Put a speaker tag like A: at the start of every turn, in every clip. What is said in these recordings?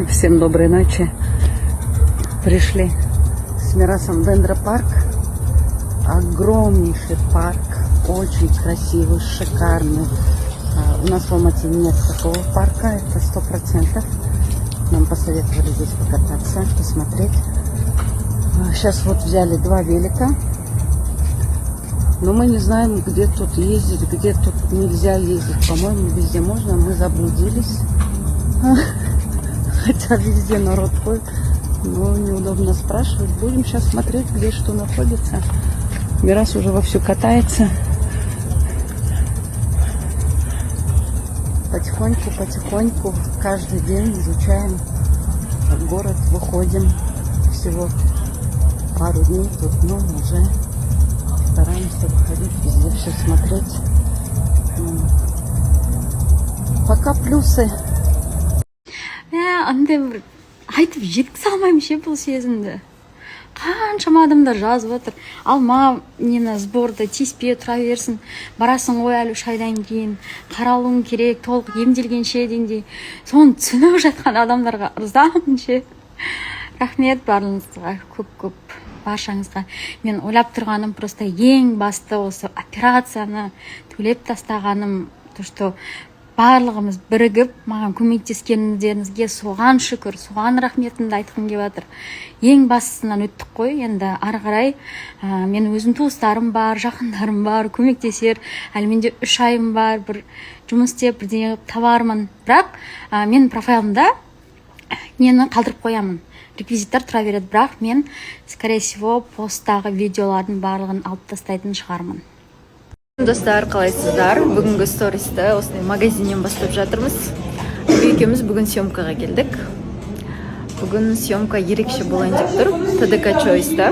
A: Всем доброй ночи. Пришли с Мирасом в Дендропарк. Огромнейший парк, очень красивый, шикарный. У нас в Алмате нет такого парка, это 100%. Нам посоветовали здесь покататься, посмотреть. Сейчас вот взяли 2 велика. Но мы не знаем, где тут ездить, где тут нельзя ездить. По-моему, везде можно, мы заблудились. Хотя везде народ ходит, но неудобно спрашивать. Будем сейчас смотреть, где что находится. Мирас уже вовсю катается. Потихоньку, каждый день изучаем город, выходим. Всего пару дней тут, но уже стараемся выходить везде, все смотреть. Пока плюсы.
B: Андай бір айтып жеткізе алмаймын ше бұл сезімді. Қаншама адамдар жазып отыр. Алма нені сборды тиіспей тұра берсін. Барасың ғой әлі 3 айдан кейін. Қаралуың керек, толық емделгенше дейіндей. Соны түсініп жатқан адамдарға ырзамын ше. Рахмет барлығыңызға, көп баршаңызға. Мен ойлап тұрғаным просто ең басты осы операцияны төлеп тастағаным, то что барлығымыз бірігіп маған көмектескендеріңізге соған шүкір, соған рахметімді айтқым келіп жатыр. Ең бастысынан өттік қой, енді ары қарай мен өзім туыстарым бар, жақындарым бар, көмектесер. Әлі менде 3 айым бар, бір жұмыс істеп, бірдеңе табармын. Бірақ мен профайлымда нені қалдырып қоямын. Реквизиттар тұра береді, бірақ мен, скорее всего, посттағы видеолардың барлығын алып тастайтын шығармын. Достар, қалайсыздар? Бүгінгі стористі осындай магазиннен бастап жатырмыз. Екеуміз бүгін съемкаға келдік. Бүгін съемка ерекше болайын деп тұр. ТДК Choice'да.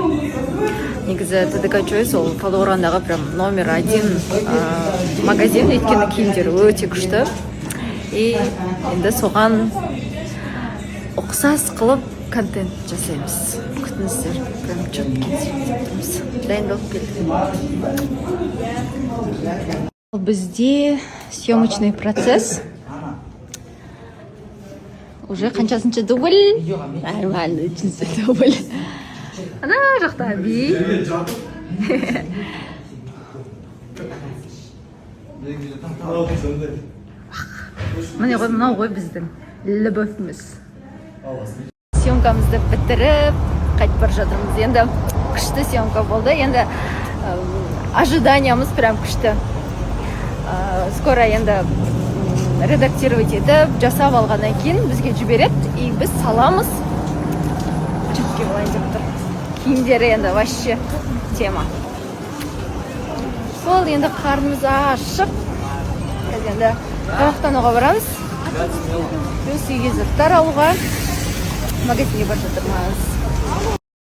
B: Негізі ТДК Choice ол Талдықорғандағы прям номер 1 магазин, өйткені киімдері өте күшті. И енді соған ұқсас қылып контент жасаймыз. Күтіңіздер, прям четкий деп тұрмыз. Дайындалып келдік. Бізде съемочный процесс. Уже қаншасыншы дубль? Нормально, 3-ші дубль. Ана жақта би. Міне ғой, мынау ғой біздің любовьміз. Съемкамызды бітіріп, қайтып бара жатырмыз. Енді күшті съемка болды. Енді ожиданиямыз прям күшті. Скоро енді редактировать етіп, жасап алғаннан кейін бізге жібереді, и біз саламыз. Жүпке болайын деп тұр. Киімдері енді вообще тема. Сол енді қарнымыз ашып, енді тамақтануға барамыз. Плюс үйге заттар алуға магазинге бара жатырмыз.